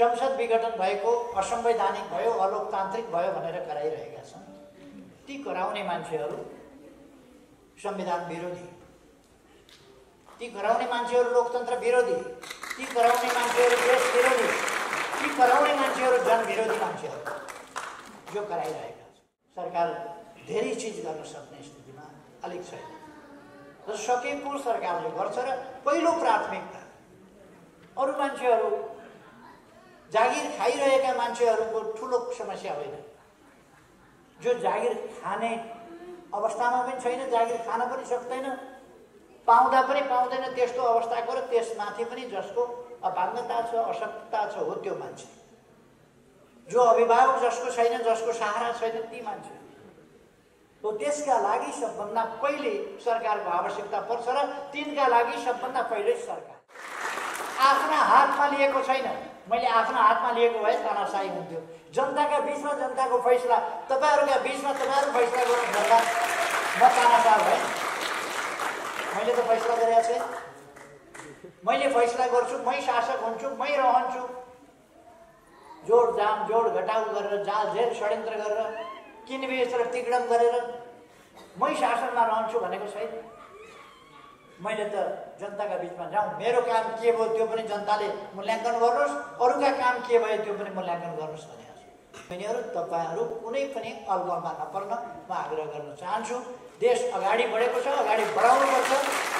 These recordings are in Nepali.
संसद विघटन भएको, असंवैधानिक भयो, अलोकतान्त्रिक भयो भनेर कराइरहेका छन्। ती कराउने मान्छेहरू संविधान विरोधी, ती कराउने मान्छेहरू लोकतन्त्र विरोधी, ती कराउने मान्छेहरू देश विरोधी, ती कराउने मान्छेहरू जनविरोधी मान्छेहरू जो कराइरहेका छन्। सरकार धेरै चिज गर्न सक्ने स्थितिमा अलिक छैन र सकेको सरकारले गर्छ र पहिलो प्राथमिकता अरू मान्छेहरू जागिर खाइरहेका मान्छेहरूको ठुलो समस्या होइन। जो जागिर खाने अवस्थामा पनि छैन, जागिर खान पनि सक्दैन, पाउँदा पनि पाउँदैन त्यस्तो अवस्थाको र त्यसमाथि पनि जसको अपाङ्गता छ, अशक्तता छ हो त्यो मान्छे। जो अभिभावक जसको छैन, जसको सहारा छैन ती मान्छे हो। त्यसका लागि सबभन्दा पहिले सरकारको आवश्यकता पर्छ र तिनका लागि सबभन्दा पहिले सरकार आफ्ना हातमा लिएको छैन। मैले आफ्नो हातमा लिएको भए तानाशाही हुन्थ्यो। जनताका बीचमा जनताको फैसला, तपाईँहरूका बीचमा तपाईँहरू फैसला गर्नुभन्दा म तानाशाह भएँ। मैले त फैसला गरेको छैन। मैले फैसला गर्छु, मै शासक हुन्छु, मै रहन्छु। जोड जाम जोड घटाउ गरेर, जाल झेल षड्यन्त्र गरेर, किनबेच र तिगडम गरेर मै शासनमा रहन्छु भनेको छैन। मैले त जनताका बीचमा जाउँ, मेरो काम के भयो त्यो पनि जनताले मूल्याङ्कन गर्नुहोस्, अरूका काम के भयो त्यो पनि मूल्याङ्कन गर्नुहोस् भनेको छु। यिनीहरू तपाईँहरू कुनै पनि अलगमा नपर्न म आग्रह गर्न चाहन्छु। देश अगाडि बढेको छ, अगाडि बढाउनुपर्छ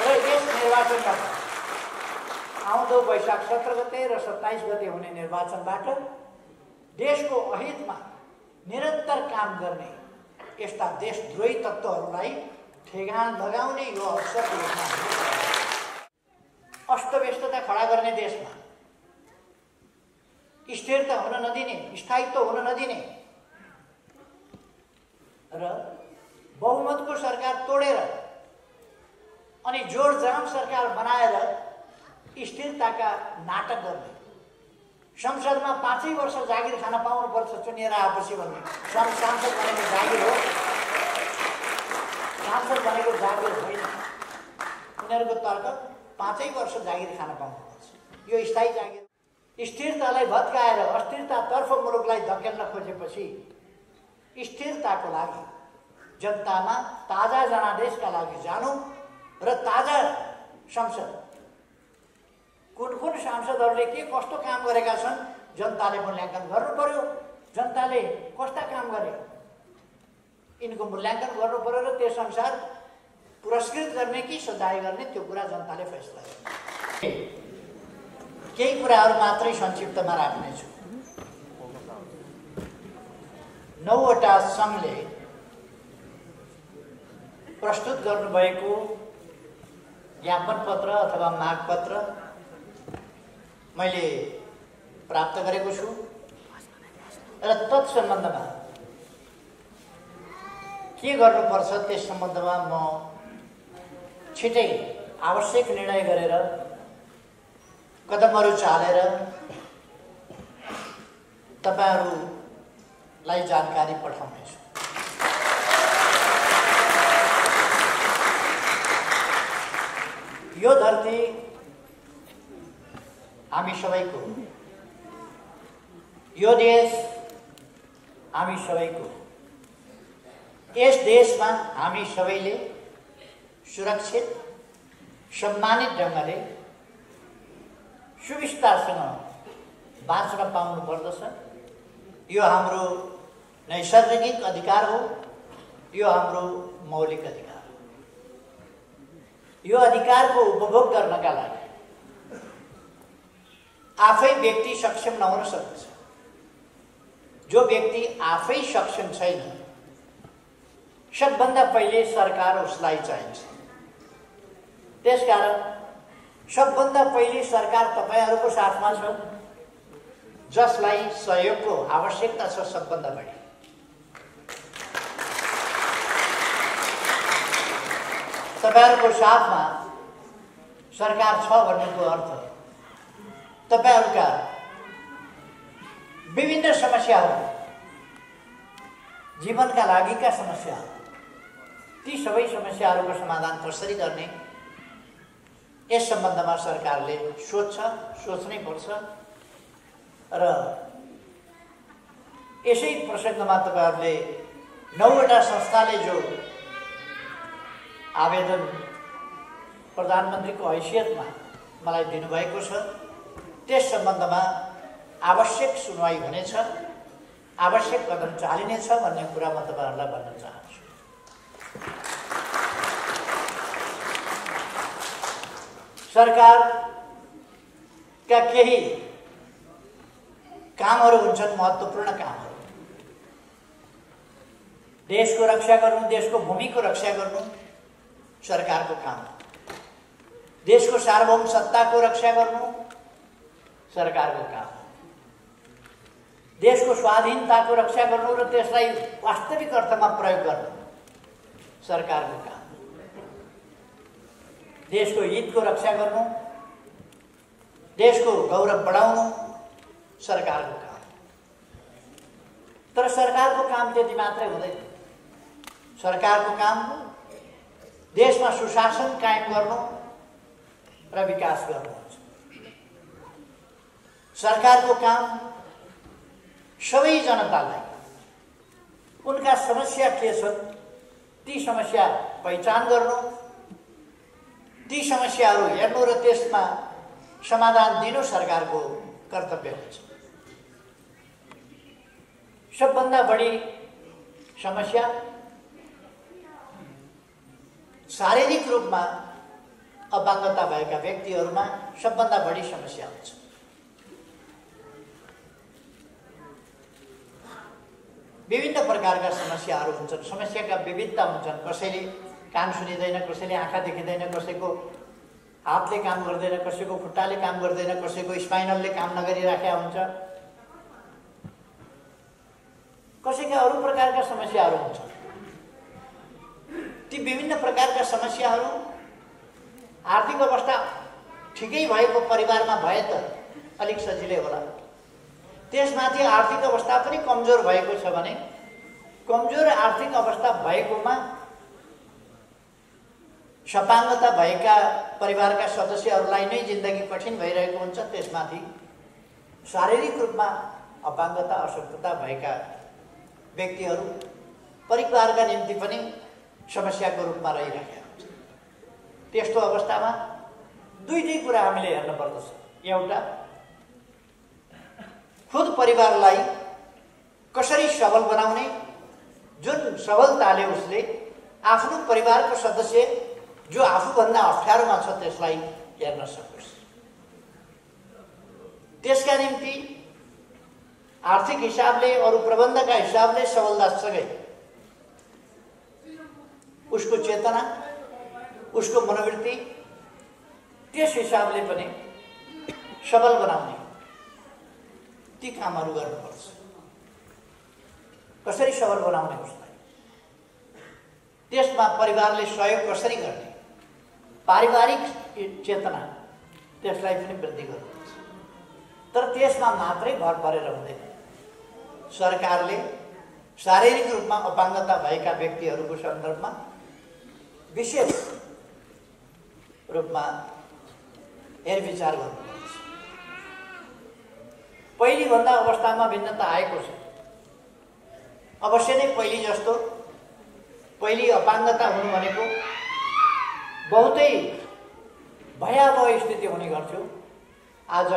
र यस निर्वाचनमा आउँदो वैशाख 17 गते र 27 गते हुने निर्वाचनबाट देशको अहितमा निरन्तर काम गर्ने यस्ता देशद्रोही तत्त्वहरूलाई ठेगान लगाउने यो अवसरको रूपमा अस्तव्यस्तता खडा गर्ने, देशमा स्थिरता हुन नदिने, स्थायित्व हुन नदिने र बहुमतको सरकार तोडेर अनि जोडजाम सरकार बनाएर स्थिरताका नाटक गर्ने, संसदमा 5 वर्ष जागिर खान पाउनुपर्छ चुनिएर आएपछि भन्ने। सांसद भनेको जागिर हो, सांसद भनेको जागिर होइन। उनीहरूको तर्क 5 वर्ष जागिर खान पाउनुपर्छ। यो स्थायी जागिर स्थिरतालाई भत्काएर अस्थिरतातर्फ मुलुकलाई धकेल्न खोजेपछि स्थिरताको लागि जनतामा ताजा जनादेशका लागि जानु र ताजा संसद कुन कुन सांसदहरूले के कस्तो काम गरेका छन् जनताले मूल्याङ्कन गर्नु पर्यो। जनताले कस्ता काम गरे यिनको मूल्याङ्कन गर्नु पर्यो र त्यसअनुसार पुरस्कृत गर्ने कि सजाय गर्ने त्यो कुरा जनताले फैसला गर्छ। केही कुराहरू मात्रै संक्षिप्तमा राख्नेछु। 9 वटा सङ्घले प्रस्तुत गर्नुभएको ज्ञापन पत्र अथवा माग पत्र मैले प्राप्त गरेको छु र तत्सम्बन्धमा के गर्नुपर्छ त्यस सम्बन्धमा म छिटै आवश्यक निर्णय गरेर कदमहरू चालेर तपाईहरुलाई जानकारी पठाउनेछु। यो धरती हामी सबैको, यो देश हामी सबैको। यस देशमा हामी सबैले सुरक्षित सम्मानित ढंगले सुविस्तारसँग बाँच्न पाउनु पर्दछ। यो हाम्रो नैसर्गिक अधिकार हो, यो हाम्रो मौलिक अधिकार हो। यो अधिकारको उपभोग गर्नका लागि आफै व्यक्ति सक्षम नहुन सक्छ। जो व्यक्ति आफै सक्षम छैन सबभन्दा पहिले सरकार उसलाई चाहिन्छ। त्यसकारण सबभन्दा पहिले सरकार तपाईहरुको साथमा छ, जसलाई सहयोगको आवश्यकता छ सबभन्दा बढी। तपाईहरुको साथमा सरकार छ भन्नुको अर्थ तपाईहरुका विभिन्न समस्याहरू, जीवनका लागिका समस्याहरू, ती सबै समस्याहरूको समाधान कसरी गर्ने यस सम्बन्धमा सरकारले सोच्नै पर्छ र यसै प्रसङ्गमा तपाईहरुले 9वटा संस्थाले जो आवेदन प्रधानमन्त्रीको हैसियतमा मलाई दिनुभएको छ त्यस सम्बन्धमा आवश्यक सुनवाई हुनेछ, आवश्यक कदम चालिनेछ भन्ने कुरा म तपाईहरुलाई भन्न चाहन्छु। सरकारका केही कामहरू हुन्छन्, महत्त्वपूर्ण कामहरू। देशको रक्षा गर्नु, देशको भूमिको रक्षा गर्नु सरकारको काम हो। देशको सार्वभौम सत्ताको रक्षा गर्नु सरकारको काम हो। देशको स्वाधीनताको रक्षा गर्नु र त्यसलाई वास्तविक अर्थमा प्रयोग गर्नु सरकारको काम हो। देशको हितको रक्षा गर्नु, देशको गौरव बढाउनु सरकारको काम हो। तर सरकारको काम त्यति मात्रै हुँदैन। सरकारको काम देशमा सुशासन कायम गर्नु र विकास गर्नु हुन्छ। सरकारको काम सबै जनतालाई उनका समस्या के छन् ती समस्या पहिचान गर्नु, ती समस्याहरू हेर्नु र त्यसमा समाधान दिनु सरकारको कर्तव्य हुन्छ। सबभन्दा बढी समस्या शारीरिक रूपमा अपाङ्गता भएका व्यक्तिहरूमा सबभन्दा बढी समस्या हुन्छ। विभिन्न प्रकारका समस्याहरू हुन्छन्, समस्याका विविधता हुन्छन्। कसैले कान सुनिँदैन, कसैले आँखा देखिँदैन, कसैको हातले काम गर्दैन, कसैको खुट्टाले काम गर्दैन, कसैको स्पाइनलले काम नगरिराखेका हुन्छ, कसैका अरू प्रकारका समस्याहरू हुन्छन्। ती विभिन्न प्रकारका समस्याहरू आर्थिक अवस्था ठिकै भएको परिवारमा भए त अलिक सजिलै होला। त्यसमाथि आर्थिक अवस्था पनि कमजोर भएको छ भने कमजोर आर्थिक अवस्था भएकोमा सपाङ्गता भएका परिवारका सदस्यहरूलाई नै जिन्दगी कठिन भइरहेको हुन्छ। त्यसमाथि शारीरिक रूपमा अपाङ्गता अशक्तता भएका व्यक्तिहरू परिवारका निम्ति पनि समस्याको रूपमा रहिरहेका हुन्छ। त्यस्तो अवस्थामा दुईटै कुरा हामीले हेर्न पर्दछ। एउटा, खुद परिवारलाई कसरी सबल बनाउने, जुन सबलताले उसले आफ्नो परिवारको सदस्य जो आफूभन्दा अप्ठ्यारोमा छ त्यसलाई हेर्न सकोस्। त्यसका निम्ति आर्थिक हिसाबले, अरू प्रबन्धका हिसाबले सबलतासँगै उसको चेतना, उसको मनोवृत्ति त्यस हिसाबले पनि सबल बनाउने ती कामहरू गर्नुपर्छ। कसरी सबल बनाउने उसलाई, त्यसमा परिवारले सहयोग कसरी गर्ने, पारिवारिक चेतना त्यसलाई पनि वृद्धि गर्नुपर्छ। तर त्यसमा मात्रै भर परेर हुँदैन। सरकारले शारीरिक रूपमा अपाङ्गता भएका व्यक्तिहरूको सन्दर्भमा विशेष रूपमा हेरविचार गर्नुपर्छ। पहिलेभन्दा अवस्थामा भिन्नता आएको छ। अवश्य नै पहिले जस्तो, पहिले अपाङ्गता हुनु भनेको बहुतै भयावह स्थिति हुने गर्थ्यो। आज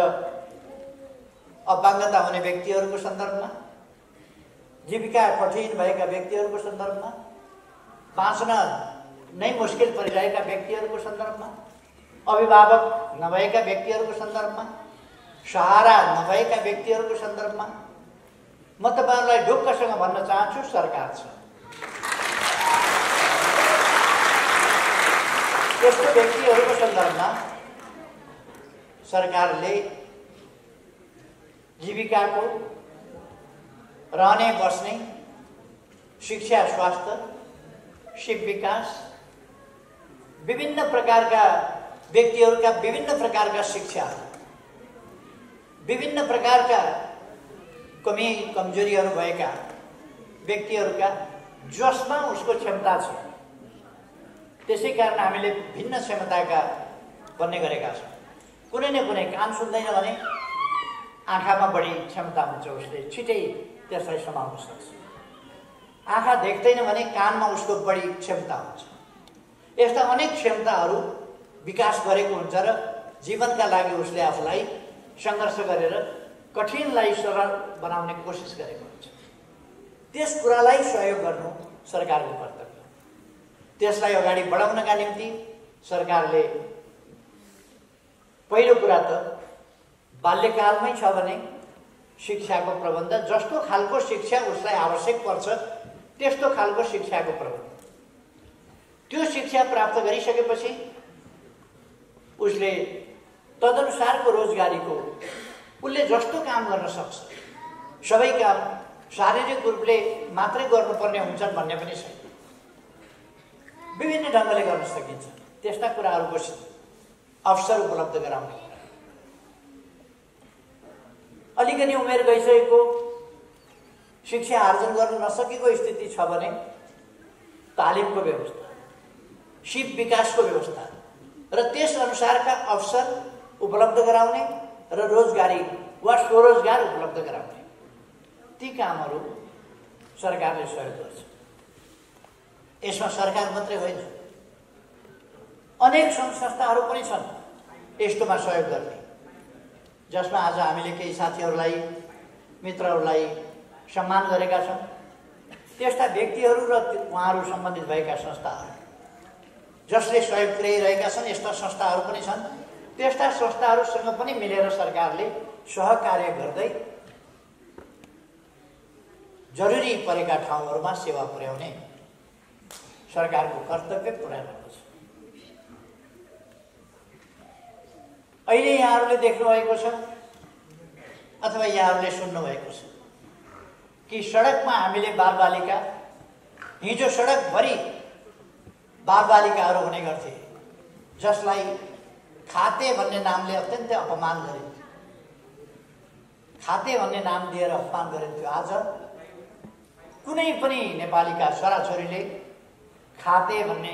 अपाङ्गता हुने व्यक्तिहरूको सन्दर्भमा, जीविका कठिन भएका व्यक्तिहरूको सन्दर्भमा, बाँच्न नै मुस्किल परिरहेका व्यक्तिहरूको सन्दर्भमा, अभिभावक नभएका व्यक्तिहरूको सन्दर्भमा, सहारा नभएका व्यक्तिहरूको सन्दर्भमा म तपाईहरुलाई ढुक्कसँग भन्न चाहन्छु, सरकार छ। त्यस्तो व्यक्तिहरूको सन्दर्भमा सरकारले जीविकाको, रहने बस्ने, शिक्षा, स्वास्थ्य, शिव विकास, विभिन्न प्रकारका व्यक्तिहरूका विभिन्न प्रकारका शिक्षा, विभिन्न प्रकारका कमी कमजोरीहरू भएका व्यक्तिहरूका जसमा उसको क्षमता छ, त्यसै कारण हामीले भिन्न क्षमताका बन्ने गरेका छौँ। कुनै न कुनै कान सुन्दैन भने आँखामा बढी क्षमता हुन्छ, उसले छिटै त्यसलाई समाउन सक्छ। आँखा देख्दैन भने कानमा उसको बढी क्षमता हुन्छ। यस्ता अनेक क्षमताहरू विकास गरेको हुन्छ र जीवनका लागि उसले आफूलाई सङ्घर्ष गरेर कठिनलाई सरल बनाउने कोसिस गरेको हुन्छ। त्यस कुरालाई सहयोग गर्नु सरकारको कर्तव्य हो। त्यसलाई अगाडि बढाउनका निम्ति सरकारले पहिलो कुरा त बाल्यकालमै छ भने शिक्षाको प्रबन्ध, जस्तो खालको शिक्षा उसलाई आवश्यक पर्छ त्यस्तो खालको शिक्षाको प्रबन्ध। त्यो शिक्षा प्राप्त गरिसकेपछि उसले तदनुसारको रोजगारीको उसले जस्तो काम गर्न सक्छ। सबै काम शारीरिक रूपले मात्रै गर्नुपर्ने हुन्छन् भन्ने पनि छैन, विभिन्न ढङ्गले गर्न सकिन्छ। त्यस्ता कुराहरूको अवसर उपलब्ध गराउने। अलिकति उमेर गइसकेको शिक्षा आर्जन गर्न नसकेको स्थिति छ भने तालिमको व्यवस्था, सिप विकासको व्यवस्था र त्यस अनुसारका अवसर उपलब्ध गराउने र रोजगारी वा स्वरोजगार उपलब्ध गराउने, ती कामहरू सरकारले सहयोग गर्छ। यसमा सरकार मात्रै होइन, अनेक सङ्घ संस्थाहरू पनि छन् यस्तोमा सहयोग गर्ने, जसमा आज हामीले केही साथीहरूलाई, मित्रहरूलाई सम्मान गरेका छौँ। त्यस्ता व्यक्तिहरू र उहाँहरू सम्बन्धित भएका संस्थाहरू जसले सहयोग पुर्याइरहेका छन्, यस्ता संस्थाहरू पनि छन्। त्यस्ता संस्थाहरूसँग पनि मिलेर सरकारले सहकार्य गर्दै जरुरी परेका ठाउँहरूमा सेवा पुर्याउने सरकारको कर्तव्य पुर्याइरहेको छ। अहिले यहाँहरूले देख्नुभएको छ अथवा यहाँहरूले सुन्नुभएको छ कि सडकमा हामीले बालबालिका, हिजो सडकभरि बालबालिकाहरू हुने गर्थे, जसलाई खाते भन्ने नामले अत्यन्तै अपमान गरिन्थ्यो। खाते भन्ने नाम दिएर अपमान गरिन्थ्यो। आज कुनै पनि नेपालीका छोराछोरीले खाते भन्ने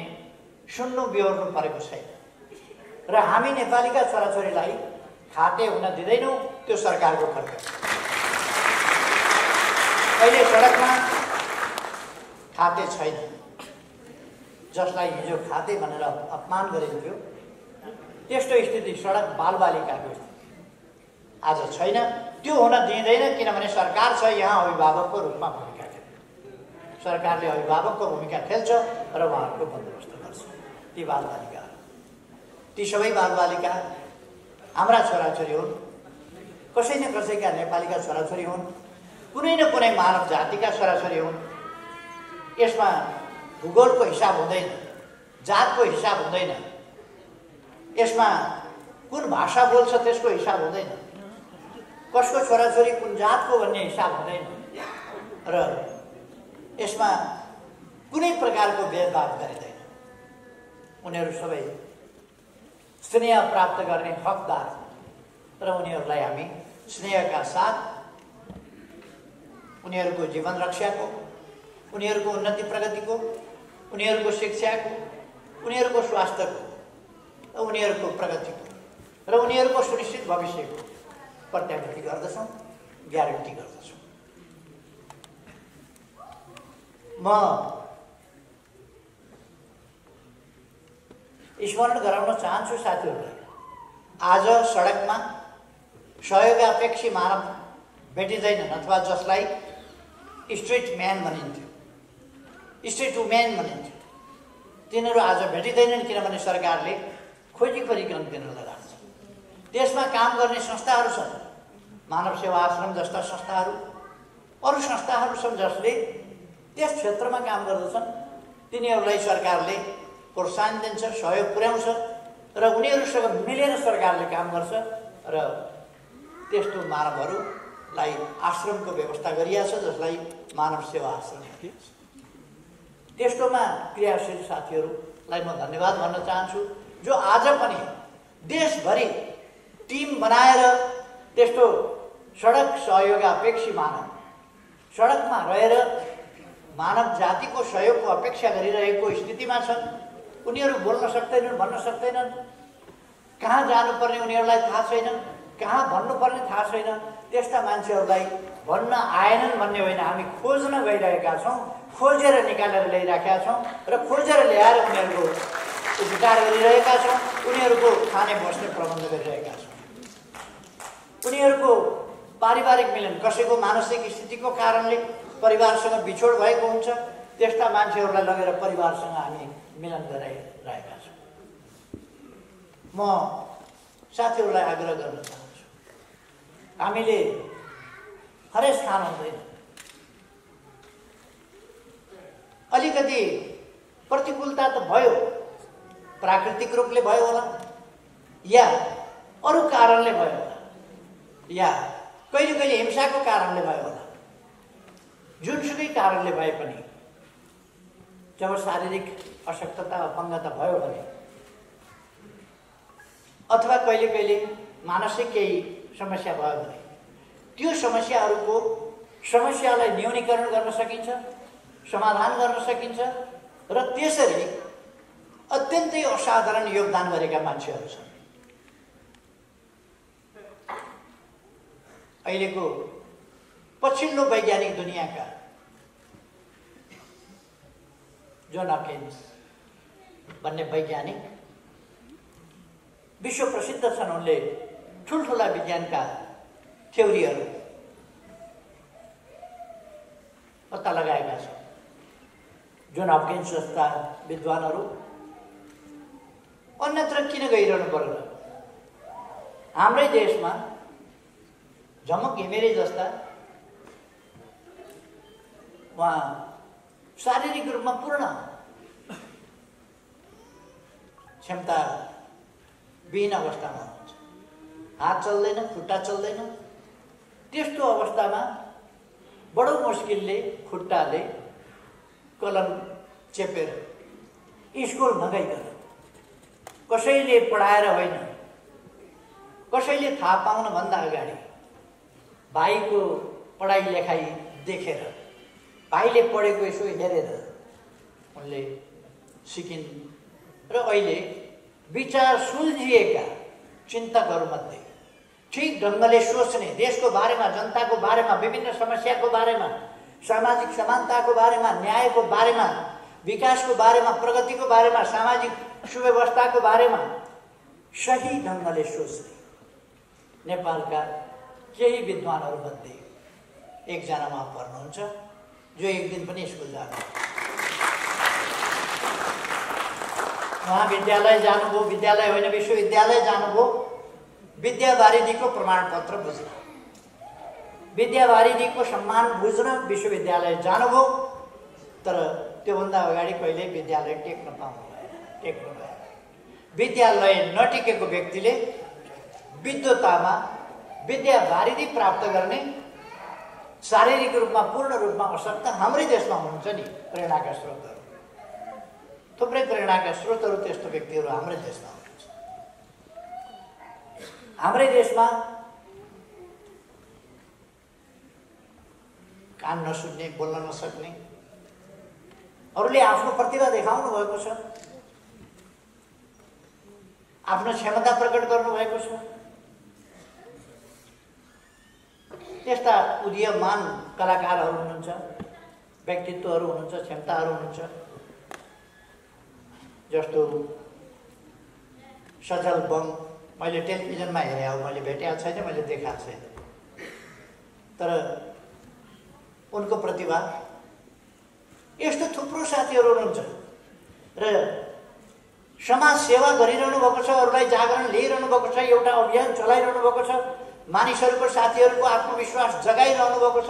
सुन्नु बेहोर्नु परेको छैन र हामी नेपालीका छोराछोरीलाई खाते हुन दिँदैनौँ। त्यो सरकारको कर्तव्य। अहिले सडकमा खाते छैन, जसलाई हिजो खाते भनेर अपमान गरिन्थ्यो, त्यस्तो स्थिति सडक बालबालिकाको स्थिति आज छैन। त्यो हुन दिँदैन, किनभने सरकार छ यहाँ अभिभावकको रूपमा भूमिका खेल्छ। सरकारले अभिभावकको भूमिका खेल्छ र उहाँहरूको बन्दोबस्त गर्छ। ती बालबालिकाहरू, ती सबै बालबालिका हाम्रा छोराछोरी हुन्, कसै न कसैका नेपालीका छोराछोरी हुन्, कुनै न कुनै मानव जातिका छोराछोरी हुन्। यसमा भूगोलको हिसाब हुँदैन, जातको हिसाब हुँदैन, यसमा कुन भाषा बोल्छ त्यसको हिसाब हुँदैन, कसको छोराछोरी कुन जातको भन्ने हिसाब हुँदैन र यसमा कुनै प्रकारको भेदभाव गरिँदैन। उनीहरू सबै स्नेह प्राप्त गर्ने हकदार र उनीहरूलाई हामी स्नेहका साथ उनीहरूको जीवन रक्षाको, उनीहरूको उन्नति प्रगतिको, उनीहरूको शिक्षाको, उनीहरूको स्वास्थ्यको, उनीहरूको प्रगतिको र उनीहरूको सुनिश्चित भविष्यको प्रत्याभूति गर्दछौँ, ग्यारेन्टी गर्दछौँ। म स्मरण गराउन चाहन्छु साथीहरूलाई, आज सडकमा सहयोगापेक्षी मानव भेटिँदैनन् अथवा जसलाई स्ट्रिट म्यान भनिन्थ्यो, स्ट्रिट वुमेन भनिन्थ्यो, तिनीहरू आज भेटिँदैनन्, किनभने सरकारले खोजी गरिकन तिनीहरूलाई राख्छ। त्यसमा काम गर्ने संस्थाहरू छन्, मानव सेवा आश्रम जस्ता संस्थाहरू, अरू संस्थाहरू छन् जसले त्यस क्षेत्रमा काम गर्दछन्। तिनीहरूलाई सरकारले प्रोत्साहन दिन्छ, सहयोग पुर्याउँछ र उनीहरूसँग मिलेर सरकारले काम गर्छ र त्यस्तो मानवहरूलाई आश्रमको व्यवस्था गरिएको छ, जसलाई मानव सेवा आश्रम भनिन्छ। त्यस्तोमा क्रियाशील साथीहरूलाई म धन्यवाद भन्न चाहन्छु, जो आज पनि देशभरि टिम बनाएर त्यस्तो सडक सहयोगापेक्षी मानव सडकमा रहेर मानव जातिको सहयोगको अपेक्षा गरिरहेको स्थितिमा छन्। उनीहरू बोल्न सक्दैनन्, भन्न सक्दैनन्, कहाँ जानुपर्ने उनीहरूलाई थाहा छैन, कहाँ भन्नुपर्ने थाहा छैन, त्यस्ता मान्छेहरूलाई भन्न आएनन् भन्ने होइन, हामी खोज्न गइरहेका छौँ, खोजेर निकालेर ल्याइराखेका छौँ र खोजेर ल्याएर उनीहरूको उपचार गरिरहेका छौँ, उनीहरूको खाने बस्ने प्रबन्ध गरिरहेका छौँ। उनीहरूको पारिवारिक मिलन, कसैको मानसिक स्थितिको कारणले परिवारसँग बिछोड भएको हुन्छ, त्यस्ता मान्छेहरूलाई लगेर परिवारसँग हामी मिलन गराइरहेका छौँ। म साथीहरूलाई आग्रह गर्न चाहन्छु, हामीले हरेस खानु हुँदैन। अलिकति प्रतिकूलता त भयो, प्राकृतिक रूपले भयो होला या अरू कारणले भयो होला या कहिले कहिले हिंसाको कारणले भयो होला। जुनसुकै कारणले भए पनि जब शारीरिक अशक्तता अपङ्गता भयो भने अथवा कहिले कहिले मानसिक केही समस्या भयो भने त्यो समस्यालाई न्यूनीकरण गर्न सकिन्छ, समाधान गर्न सकिन्छ र त्यसरी अत्यन्तै असाधारण योगदान गरेका मान्छेहरू छन्। अहिलेको पछिल्लो वैज्ञानिक दुनियाँका जोन हकिन्स भन्ने वैज्ञानिक विश्व प्रसिद्ध छन्। उनले ठुल्ठुला विज्ञानका थ्योरीहरू पत्ता लगाएका छन्। जोन हकिन्स जस्ता विद्वानहरू अन्यत्र किन गइरहनु पर्यो? हाम्रै देशमा झमक घिमिरे जस्ता उहाँ शारीरिक रूपमा पूर्ण क्षमता विहीन अवस्थामा हुनुहुन्छ, हात चल्दैन, खुट्टा चल्दैन। त्यस्तो अवस्थामा बडो मुस्किलले खुट्टाले कलम चेपेर स्कुल नगइकन, कसैले पढाएर होइन, कसैले थाहा पाउनभन्दा अगाडि भाइको पढाइ लेखाइ देखेर, भाइले पढेको यसो हेरेर उनले सिकिन् र अहिले विचार सुल्झिएका चिन्तकहरूमध्ये ठिक ढङ्गले सोच्ने, देशको बारेमा, जनताको बारेमा, विभिन्न समस्याको बारेमा, सामाजिक समानताको बारेमा, न्यायको बारेमा, विकासको बारेमा, प्रगतिको बारेमा, सामाजिक सुव्यवस्थाको बारेमा सही ढङ्गले सोच्ने नेपालका केही विद्वानहरूमध्ये एकजना उहाँ पर्नुहुन्छ, जो एक दिन पनि स्कुल जानु, उहाँ विद्यालय जानुभयो, विद्यालय होइन विश्वविद्यालय जानुभयो, विद्यावारिधीको प्रमाणपत्र बुझ्न, विद्यावारिधीको सम्मान बुझ्न विश्वविद्यालय जानुभयो। तर त्योभन्दा अगाडि कहिले विद्यालय टेक्न पाउनु भएन। विद्यालय नटेकेको व्यक्तिले विद्वतामा विद्यावारिधि प्राप्त गर्ने शारीरिक रूपमा पूर्ण रूपमा अशक्त हाम्रै देशमा हुनुहुन्छ नि प्रेरणाका स्रोतहरू। थुप्रै प्रेरणाका स्रोतहरू त्यस्तो व्यक्तिहरू हाम्रै देशमा हुनुहुन्छ। हाम्रै देशमा कान नसुन्ने, बोल्न नसक्ने, अरूले आफ्नो प्रतिभा देखाउनु भएको छ, आफ्नो क्षमता प्रकट गर्नुभएको छ, त्यस्ता उदीयमान कलाकारहरू हुनुहुन्छ, व्यक्तित्वहरू हुनुहुन्छ, क्षमताहरू हुनुहुन्छ। जस्तो सजल बम मैले टेलिभिजनमा हेरेँ, अब मैले भेटेको छैन, मैले देखाएको छैन, तर उनको प्रतिभा। यस्तो थुप्रो साथीहरू हुनुहुन्छ र समाज सेवा गरिरहनु भएको छ, अरूलाई जागरण लिइरहनु भएको छ, एउटा अभियान चलाइरहनु भएको छ, मानिसहरूको, साथीहरूको आत्मविश्वास जगाइरहनु भएको छ।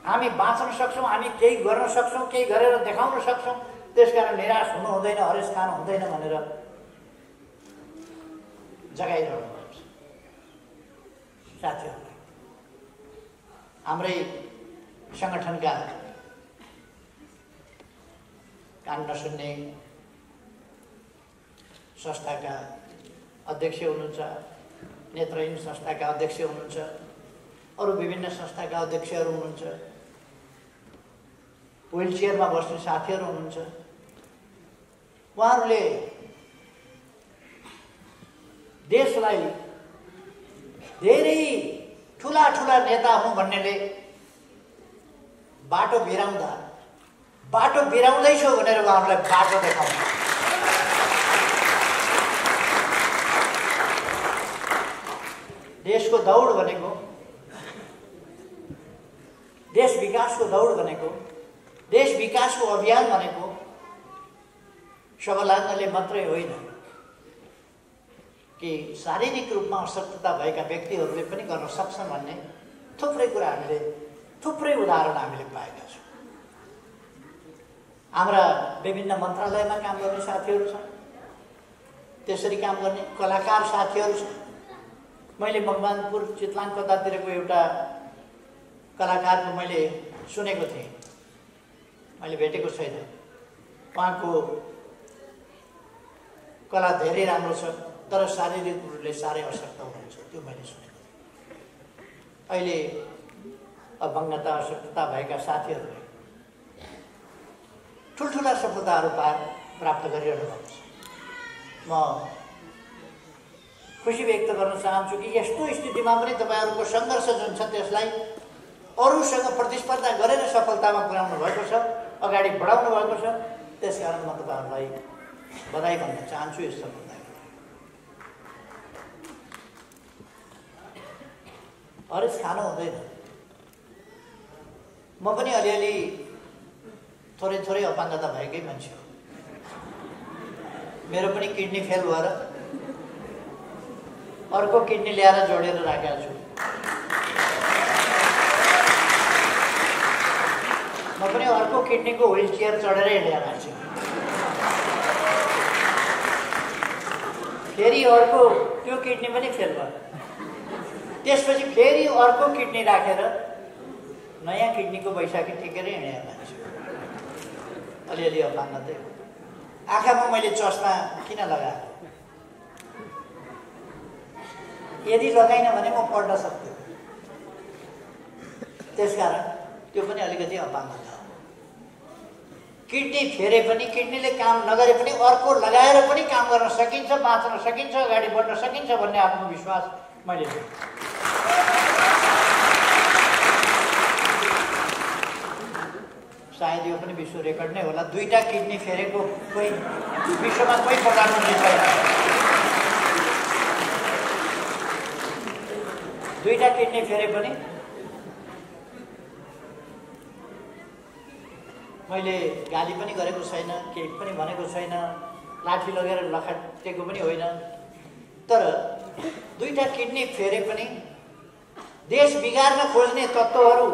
हामी बाँच्न सक्छौँ, हामी केही गर्न सक्छौँ, केही गरेर देखाउन सक्छौँ, त्यसकारण निराश हुनु हुँदैन, हरेस खानु हुँदैन भनेर जगाइरहनु भएको छ साथीहरूलाई। हाम्रै सङ्गठनका कान नसुन्ने संस्थाका अध्यक्ष हुनुहुन्छ, नेत्रहीन संस्थाका अध्यक्ष हुनुहुन्छ, अरू विभिन्न संस्थाका अध्यक्षहरू हुनुहुन्छ, व्हील चेयरमा बस्ने साथीहरू हुनुहुन्छ। उहाँहरूले देशलाई धेरै ठुला ठुला नेता हुँ भन्नेले बाटो बिराउँदैछु भनेर उहाँहरूलाई बाटो देखाउनु। देशको दौड भनेको, देश विकासको दौड भनेको, देश विकासको अभियान भनेको सबलाग्नले मात्रै होइन कि शारीरिक रूपमा अशक्तता भएका व्यक्तिहरूले पनि गर्न सक्छन् भन्ने थुप्रै कुरा हामीले, थुप्रै उदाहरण हामीले पाएका छौँ। हाम्रा विभिन्न मन्त्रालयमा काम गर्ने साथीहरू छन्, त्यसरी काम गर्ने कलाकार साथीहरू छन्। मैले मकवानपुर चितलाङ कतातिरको एउटा कलाकारको मैले सुनेको थिएँ, मैले भेटेको छैन। उहाँको कला धेरै राम्रो छ, तर शारीरिक रूपले साह्रै अशक्त हुनुहुन्छ, त्यो मैले सुनेको थिएँ। अहिले अभङ्गता अशक्तता भएका साथीहरूले ठुल्ठुला सफलताहरू प्राप्त गरिरहनु भएको छ। म खुसी व्यक्त गर्न चाहन्छु कि यस्तो स्थितिमा पनि तपाईँहरूको सङ्घर्ष जुन छ त्यसलाई अरूसँग प्रतिस्पर्धा गरेर सफलतामा पुर्याउनु भएको छ, अगाडि बढाउनु भएको छ। त्यसकारण म तपाईँहरूलाई बधाई भन्न चाहन्छु यस सफलताको। हरेस खानु हुँदैन। म पनि अलिअलि थोरै थोरै अपाङ्गता भएकै मान्छे हो। मेरो पनि किडनी फेल भएर अर्को किडनी ल्याएर जोडेर राखेको छु। म पनि अर्को किडनीको व्हिल चेयर चढेरै हिँडेर छु। फेरि अर्को त्यो किडनी पनि फेल भयो। त्यसपछि फेरि अर्को किडनी राखेर नयाँ किडनीको बैशाखी टेकेरै हिँडेर छु। अलिअलि अपाङ्गतै हो। आँखामा मैले चस्मा किन लगाएको? यदि लगाइन भने म पढ्न सक्थेँ। त्यसकारण त्यो पनि अलिकति अपाङ्गता हो। किडनी फेरे पनि, किडनीले काम नगरे पनि अर्को लगाएर पनि काम गर्न सकिन्छ, बाँच्न सकिन्छ, अगाडि बढ्न सकिन्छ भन्ने आत्मविश्वास मैले लिएँ। सायद यो पनि विश्व रेकर्ड नै होला। 2टा किडनी फेरेको कोही विश्वमा कोही प्रधानमन्त्री छैन। 2टा किडनी फेरे पनि मैले गाली पनि गरेको छैन, केही पनि भनेको छैन, लाठी लगेर लखाटेको पनि होइन। तर 2टा किडनी फेरे पनि देश बिगार्न खोज्ने तत्त्वहरू,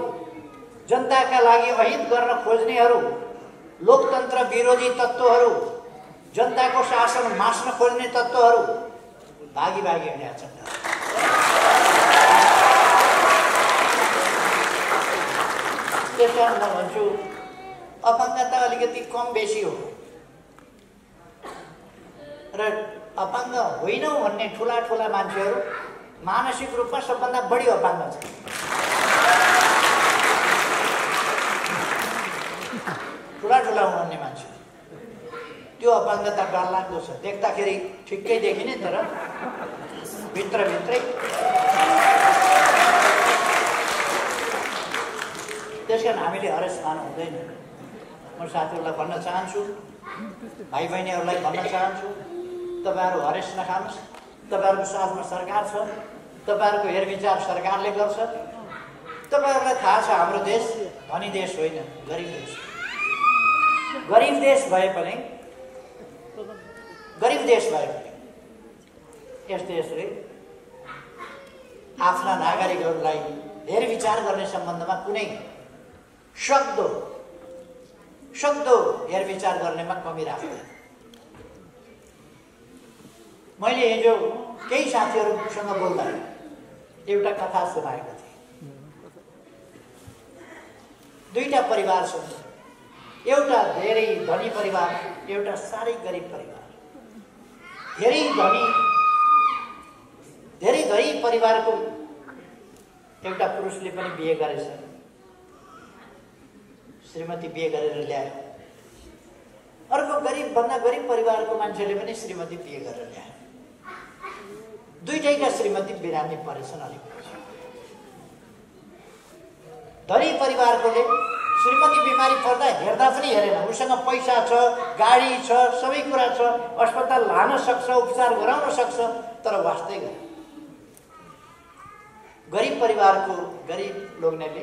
जनताका लागि अहित गर्न खोज्नेहरू, लोकतन्त्र विरोधी तत्त्वहरू, जनताको शासन मास्न खोज्ने तत्त्वहरू भागी भागी हिँडेका छन्। त्यसकारण म भन्छु अपाङ्गता अलिकति कम बेसी हो र अपाङ्ग होइनौँ भन्ने ठुला ठुला मान्छेहरू मानसिक रूपमा सबभन्दा बढी अपाङ्ग छ। ठुला ठुला हुने मान्छे त्यो अपाङ्गता डरलाग्दो छ। देख्दाखेरि ठिक्कै देखिने, तर भित्रभित्रै। त्यसकारण हामीले हरेस खानु हुँदैन। म साथीहरूलाई भन्न चाहन्छु, भाइ बहिनीहरूलाई भन्न चाहन्छु, तपाईँहरू हरेस नखानुहोस्। तपाईँहरूको साथमा सरकार छ, तपाईँहरूको हेरविचार सरकारले गर्छ। तपाईँहरूलाई थाहा छ हाम्रो देश धनी देश होइन, गरिब देश। गरिब देश भए पनि यस देशले आफ्ना नागरिकहरूलाई हेरविचार गर्ने सम्बन्धमा कुनै सक्दो हेरविचार गर्नेमा कमी राख्दैन। मैले हिजो केही साथीहरूसँग बोल्दा एउटा कथा सुनाएको थिएँ। 2टा परिवार छन्, एउटा धेरै धनी परिवार, एउटा साह्रै गरिब परिवार। धेरै गरिब परिवारको एउटा पुरुषले पनि बिहे गरेछ, श्रीमती बिहे गरेर ल्यायो। अर्को गरिबभन्दा गरिब परिवारको मान्छेले पनि श्रीमती बिहे गरेर ल्यायो। 2टैका श्रीमती बिरामी परेछन्। अलिकति धनी परिवारकोले श्रीमती बिमारी पर्दा हेर्दा पनि हेरेन, उसँग पैसा छ, गाडी छ, सबै कुरा छ, अस्पताल लान सक्छ, उपचार गराउन सक्छ, तर वास्तै गरेन। गरिब परिवारको गरिब लोग्नेले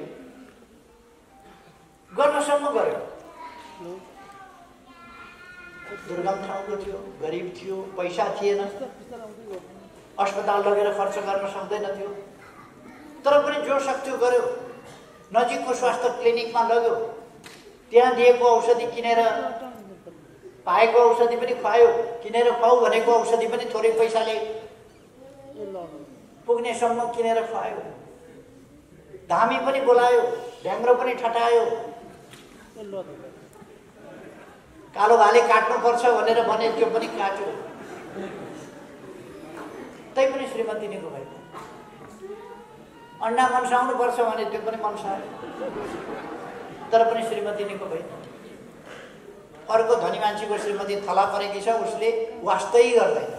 गर्नसम्म गर्यो। दुर्गम ठाउँको थियो, गरिब थियो, पैसा थिएन, अस्पताल लगेर खर्च गर्न सक्दैन थियो, तर पनि जो सक्थ्यो गर्यो। नजिकको स्वास्थ्य क्लिनिकमा लग्यो, त्यहाँ दिएको औषधि किनेर, पाएको औषधि पनि खुवायो, किनेर खुवाऊ भनेको औषधि पनि थोरै पैसाले पुग्नेसम्म किनेर खुवायो। धामी पनि बोलायो, ढ्याङ्ग्रो पनि ठटायो, कालो भाले काट्नुपर्छ भनेर भने त्यो पनि काट्यो। तै पनि श्रीमती निको भयो। अन्डा मनसाउनु पर्छ भने त्यो पनि मनसायो, तर पनि श्रीमती निको भयो। अर्को धनी मान्छेको श्रीमती थला परेकी छ, उसले वास्तै गर्दैन।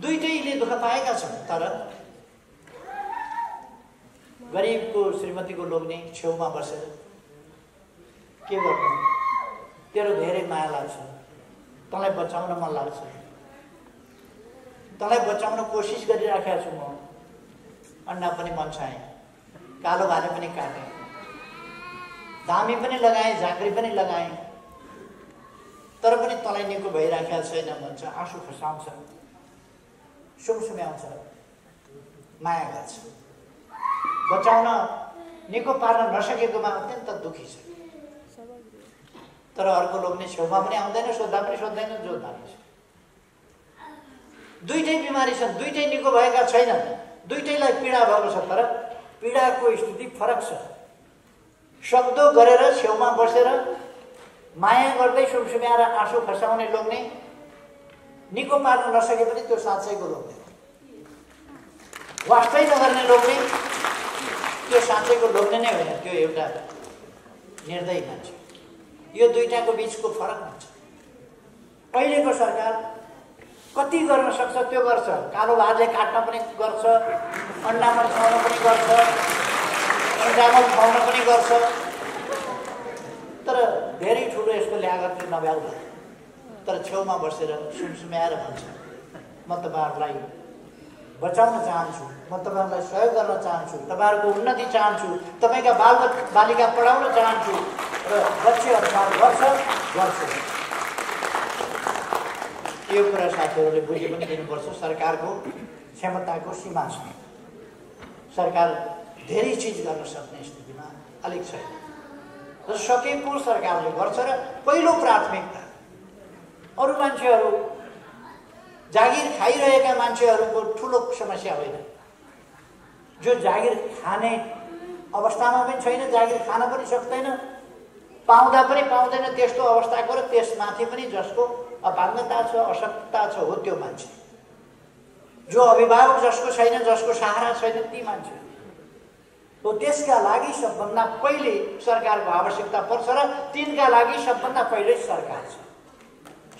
दुईटैले दुःख पाएका छन्, तर गरिबको श्रीमतीको लोग्ने छेउमा बसेर के गर्नु, तेरो धेरै माया लाग्छ, तँलाई बचाउन मन लाग्छ, तँलाई बचाउन कोसिस गरिराखेको छु म। अन्डा पनि मनसाएँ, कालो भाले पनि काटेँ, धामी पनि लगाएँ, झाँक्री पनि लगाएँ, तर पनि तँलाई निको भइराखेको छैन भन्छ। आँसु खसाउँछ, सुमसुम्याउँछ, माया गर्छ। बचाउन, निको पार्न नसकेकोमा अत्यन्त दुःखी छ। तर अर्को लोग्ने छेउमा पनि आउँदैन, सोद्धा पनि सोध्दैन, जोत्दा पनि। दुईटै बिमारी छन्, दुईटै निको भएका छैनन्, दुईटैलाई पीडा भएको छ, तर पीडाको स्थिति फरक छ। सक्दो गरेर छेउमा बसेर माया गर्दै सुमसुम्याएर आँसु खसाउने लोग्ने निको पार्न नसके पनि त्यो साँच्चैको लोग्ने। वास्तै नगर्ने लोग्ने त्यो साँच्चैको लोग्ने नै होइन, त्यो एउटा निर्दयी मान्छे। यो दुईटाको बिचको फरक हुन्छ। अहिलेको सरकार कति गर्न सक्छ त्यो गर्छ, कालो भातले काट्न पनि गर्छ, अन्डामा खुवाउन पनि गर्छ, चामल खुवाउन पनि गर्छ, तर धेरै ठुलो यसको ल्यागत चाहिँ नभ्याउला। तर छेउमा बसेर सुमसुम्याएर भन्छ, म तपाईँहरूलाई बचाउन चाहन्छु, म तपाईँहरूलाई सहयोग गर्न चाहन्छु, तपाईँहरूको उन्नति चाहन्छु, तपाईँका बालिका पढाउन चाहन्छु र बच्चे अनुसार गर्छु। यो कुरा साथीहरूले बुझे पनि दिनुपर्छ। सरकारको क्षमताको सीमा छ। सरकार धेरै चिज गर्न सक्ने स्थितिमा अलिक छैन, र सकेको सरकारले गर्छ। र पहिलो प्राथमिकता अरू मान्छेहरू, जागिर खाइरहेका मान्छेहरूको ठुलो समस्या होइन। जो जागिर खाने अवस्थामा पनि छैन, जागिर खान पनि सक्दैन, पाउँदा पनि पाउँदैन, त्यस्तो अवस्थाको र त्यसमाथि पनि जसको अपाङ्गता छ, अशक्तता छ, हो त्यो मान्छे। जो अभिभावक जसको छैन, जसको सहारा छैन, ती मान्छे हो। त्यसका लागि सबभन्दा पहिले सरकारको आवश्यकता पर्छ, र तिनका लागि सबभन्दा पहिले सरकार छ।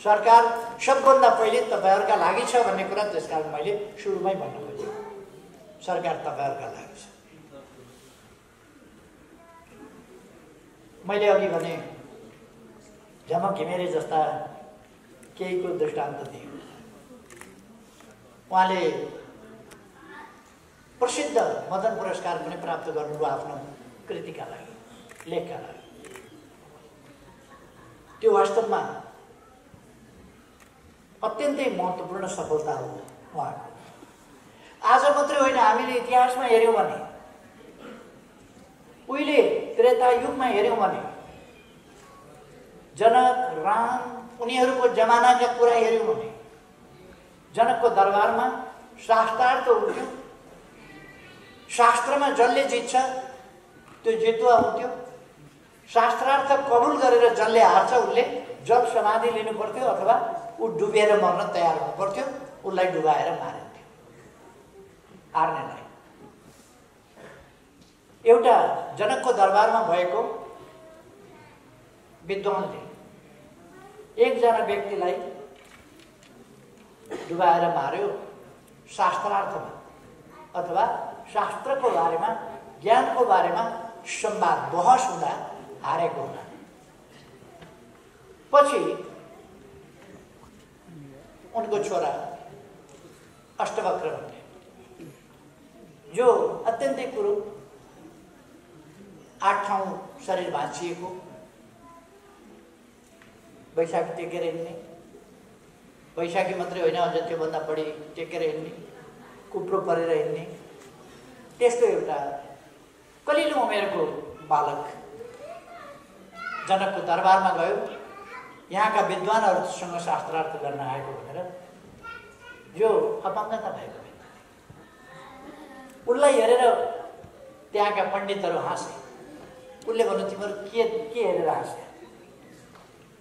सरकार सबभन्दा पहिले तपाईँहरूका लागि छ भन्ने कुरा त्यसकारण मैले सुरुमै भन्न खोजेँ। सरकार तपाईँहरूका लागि छ। मैले अघि भने झमक घिमिरे जस्ता केहीको दृष्टान्त दिएँ। उहाँले प्रसिद्ध मदन पुरस्कार पनि प्राप्त गर्नुभयो आफ्नो कृतिका लागि, लेखका लागि। त्यो वास्तवमा अत्यन्तै महत्त्वपूर्ण सफलता हो उहाँको। आज मात्रै होइन, हामीले इतिहासमा हेऱ्यौँ भने, उहिले त्रेता युगमा हेऱ्यौँ भने, जनक, राम, उनीहरूको जमानाका कुरा हेऱ्यौँ भने, जनकको दरबारमा शास्त्रार्थ हुन्थ्यो। शास्त्रमा जसले जित्छ त्यो जितुवा हुन्थ्यो। शास्त्रार्थ कबुल गरेर जसले हार्छ उसले जल समाधि लिनु पर्थ्यो, अथवा ऊ डुबेर मर्न तयार हुनु पर्थ्यो, उसलाई डुबाएर मारिन्थ्यो हार्नेलाई। एउटा जनकको दरबारमा भएको विद्वानले एकजना व्यक्तिलाई डुबाएर मार्यो शास्त्रार्थमा, अथवा शास्त्रको बारेमा, ज्ञानको बारेमा संवाद बहस हुँदा हारेको हुँदा। पछि उनको छोरा अष्टवक्र भन्ने, जो अत्यन्तै कुरूप, 8 ठाउँ शरीर भाँचिएको, वैशाखी टेकेर हिँड्ने, वैशाखी मात्रै होइन अझ त्योभन्दा बढी टेकेर हिँड्ने, कुप्रो परेर हिँड्ने, त्यस्तो एउटा कलिलो उमेरको बालक जनकको दरबारमा गयो। यहाँका विद्वानहरूसँग शास्त्रार्थ गर्न आएको भनेर, जो अपाङ्गता भएको व्यक्ति। उसलाई हेरेर त्यहाँका पण्डितहरू हाँसे। उसले भन्नु, तिमीहरू के हेरेर हाँसे?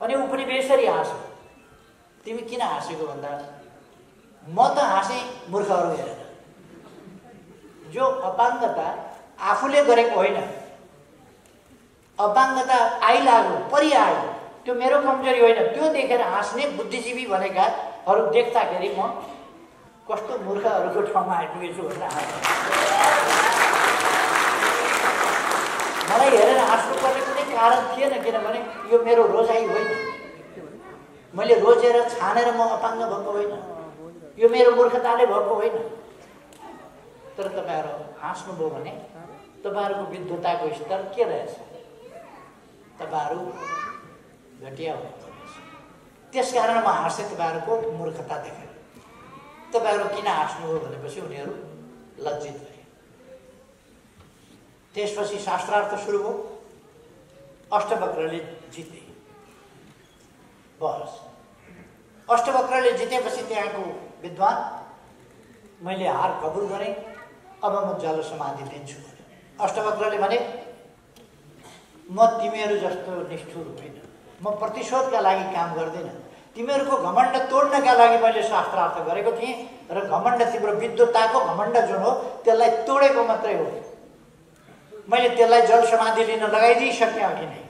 अनि ऊ पनि बेसरी हाँस्यो। तिमी किन हाँसेको भन्दा, म त हाँसेँ मूर्खहरू हेरेर। जो अपाङ्गता आफूले गरेको होइन, अपाङ्गता आइलाग्यो, परिआयो, त्यो मेरो कमजोरी होइन, त्यो देखेर हाँस्ने बुद्धिजीवी भनेकाहरू देख्दाखेरि म कस्तो मूर्खहरूको ठाउँमा आइपुगेछु भनेर हाँस्छु। मलाई हेरेर हाँस्नुपर्ने कुनै कारण थिएन, किनभने यो मेरो रोजाइ होइन। मैले रोजेर छानेर म अपाङ्ग भएको होइन, यो मेरो मूर्खताले भएको होइन। तर तपाईँहरू हाँस्नुभयो भने तपाईँहरूको विद्वताको स्तर के रहेछ? तपाईँहरू घटिया हुनुहुन्छ। त्यसकारण म हाँसेँ तपाईँहरूको मूर्खता देखेर। तपाईँहरू किन हाँस्नुभयो भनेपछि उनीहरू लज्जित भए। त्यसपछि शास्त्रार्थ सुरु भयो। अष्टवक्रले जिते। बस अष्टवक्रले जितेपछि त्यहाँको विद्वान, मैले हार कबुल गरेँ, अब म जल समाधि दिन्छु भने। अष्टवक्रले भने, म तिमीहरू जस्तो निष्ठुर होइन, म प्रतिशोधका लागि काम गर्दिनँ। तिमीहरूको घमण्ड तोड्नका लागि मैले शास्त्रार्थ गरेको थिएँ, र घमण्ड तिम्रो विद्वताको घमण्ड जुन हो त्यसलाई तोडेको मात्रै हो। मैले त्यसलाई जल समाधि लिन लगाइदिइसकेँ अघि नै।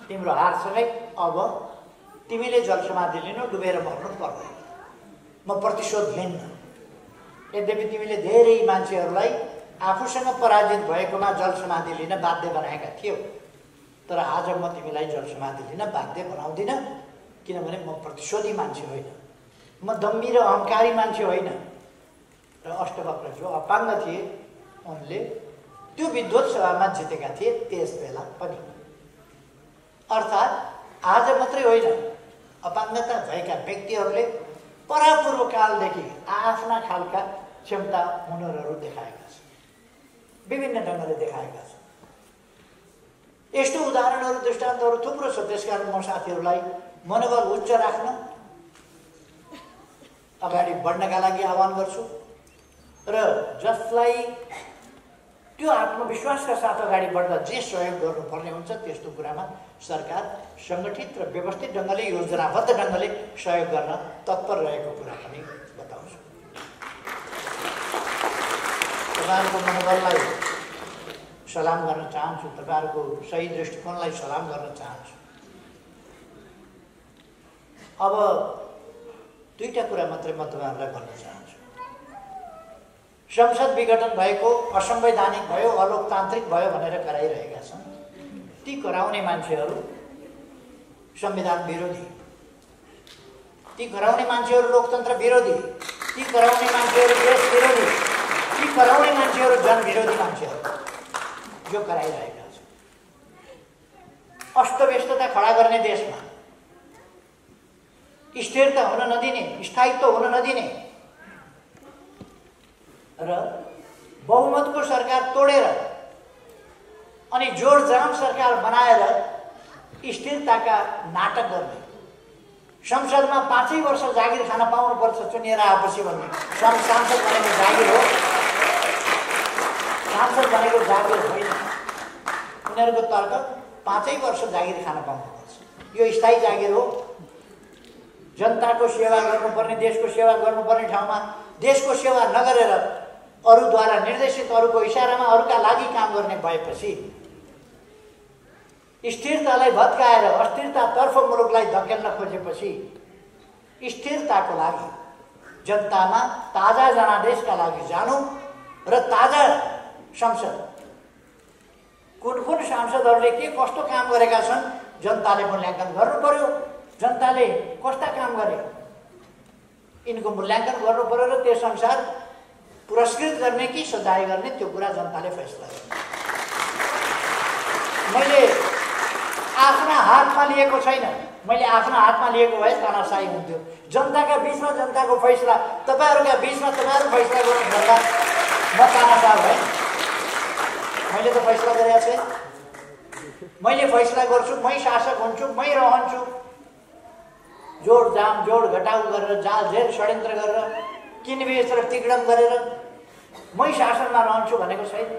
तिम्रो हारसँगै अब तिमीले जल समाधि लिनु, डुबेर मर्नु पर्दैन। म प्रतिशोध लिन्न। यद्यपि तिमीले धेरै मान्छेहरूलाई आफूसँग पराजित भएकोमा जल समाधि लिन बाध्य बनाएका थियौ, तर आज म तिमीलाई जल समाधि लिन बाध्य बनाउँदिनँ, किनभने म प्रतिशोधी मान्छे होइन, म दम्भी र अहङ्कारी मान्छे होइन। र अष्टवक्र जो अपाङ्ग थिए, उनले त्यो विद्वत सभामा जितेका थिए त्यस बेला पनि। अर्थात् आज मात्रै होइन, अपाङ्गता भएका व्यक्तिहरूले परापूर्व कालदेखि आफ्ना खालका क्षमता हुनरहरू देखाएका छन्, विभिन्न ढङ्गले देखाएका छन्। यस्तो उदाहरणहरू, दृष्टान्तहरू थुप्रो छ। त्यसकारण म साथीहरूलाई मनोबल उच्च राख्न, अगाडि बढ्नका लागि आह्वान गर्छु। र जसलाई त्यो आत्मविश्वासका साथ अगाडि बढ्दा जे सहयोग गर्नुपर्ने हुन्छ, त्यस्तो कुरामा सरकार सङ्गठित र व्यवस्थित ढङ्गले, योजनाबद्ध ढङ्गले सहयोग गर्न तत्पर रहेको कुरा पनि बताउँछु। तपाईँहरूको मनोबललाई सलाम गर्न चाहन्छु, तपाईँहरूको सही दृष्टिकोणलाई सलाम गर्न चाहन्छु। अब दुईटा कुरा मात्रै म तपाईँहरूलाई भन्न चाहन्छु। संसद विघटन भएको, असंवैधानिक भयो, अलोकतान्त्रिक भयो भनेर कराइरहेका छन्। ती कराउने मान्छेहरू संविधान विरोधी, ती कराउने मान्छेहरू लोकतन्त्र विरोधी, ती कराउने मान्छेहरू देश विरोधी, ती कराउने मान्छेहरू जनविरोधी मान्छेहरू जो कराइरहेका छन्। अस्तव्यस्तता खडा गर्ने देशमा स्थिरता हुन नदिने, स्थायित्व हुन नदिने र बहुमतको सरकार तोडेर अनि जोडजाम सरकार बनाएर स्थिरताका नाटक गर्ने, संसदमा 5 वर्ष जागिर खान पाउनुपर्छ चुनिएर आएपछि भन्ने। सांसद भनेको जागिर हो, सांसद भनेको जागिर होइन। उनीहरूको तर्क 5 वर्ष जागिर खान पाउनुपर्छ, यो स्थायी जागिर हो। जनताको सेवा गर्नुपर्ने, देशको सेवा गर्नुपर्ने ठाउँमा देशको सेवा नगरेर अरूद्वारा निर्देशित, अरूको इसारामा अरूका लागि काम गर्ने भएपछि स्थिरतालाई भत्काएर अस्थिरतातर्फ मुलुकलाई धकेल्न खोजेपछि स्थिरताको लागि जनतामा ताजा जनादेशका लागि जानु र ताजा सांसद कुन सांसदहरूले के कस्तो काम गरेका छन् जनताले मूल्याङ्कन गर्नु पर्यो। जनताले कस्ता काम गरे यिनको मूल्याङ्कन गर्नु पर्यो र त्यसअनुसार पुरस्कृत गर्ने कि सजाय गर्ने त्यो कुरा जनताले फैसला गर्छ। मैले आफ्ना हातमा लिएको छैन। मैले आफ्ना हातमा लिएको भए तानाशाही हुन्थ्यो। जनताका बीचमा जनताको फैसला, तपाईँहरूका बीचमा तपाईँहरू फैसला गर्नुपर्दा म तानाशाह भएँ। मैले त फैसला गरेको छु। मैले फैसला गर्छु, मै शासक हुन्छु, मै रहन्छु। जोडजाम जोड घटाउ गरेर जालझेल षड्यन्त्र गरेर किनबेच र तिगडम गरेर मै शासनमा रहन्छु भनेको छैन।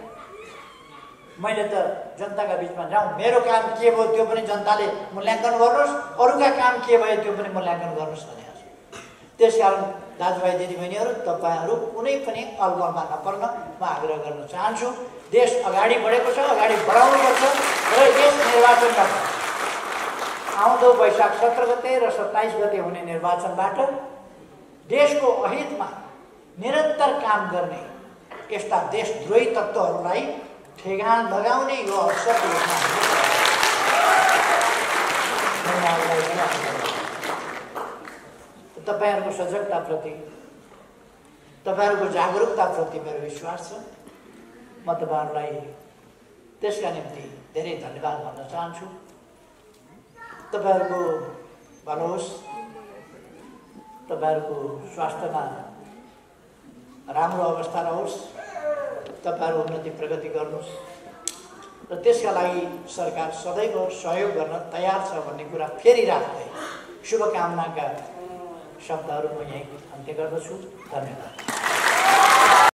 मैले त जनताका बीचमा जाउँ, मेरो काम के भयो त्यो पनि जनताले मूल्याङ्कन गर्नुहोस्, अरूका काम के भयो त्यो पनि मूल्याङ्कन गर्नुहोस् भनेको छु। त्यसकारण दाजुभाइ दिदीबहिनीहरू, तपाईँहरू कुनै पनि अलमलमा नपर्न म आग्रह गर्न चाहन्छु। देश अगाडि बढेको छ, अगाडि बढाउनुपर्छ र यस निर्वाचनमा आउँदो वैशाख 17 गते र 27 गते हुने निर्वाचनबाट देशको अहितमा निरन्तर काम गर्ने यस्ता देशद्रोही तत्त्वहरूलाई ठेगान लगाउने यो अवसरको रूपमा तपाईँहरूको सजगताप्रति, तपाईँहरूको जागरुकताप्रति मेरो विश्वास छ। म तपाईँहरूलाई त्यसका निम्ति धेरै धन्यवाद भन्न चाहन्छु। तपाईँहरूको भलो होस्, तपाईँहरूको स्वास्थ्यमा राम्रो अवस्था रहोस्, तपाईँहरू उन्नति प्रगति गर्नुहोस् र त्यसका लागि सरकार सदैव सहयोग गर्न तयार छ भन्ने कुरा फेरि राख्दै शुभकामनाका शब्दहरू म यहीँ अन्त्य गर्दछु। धन्यवाद।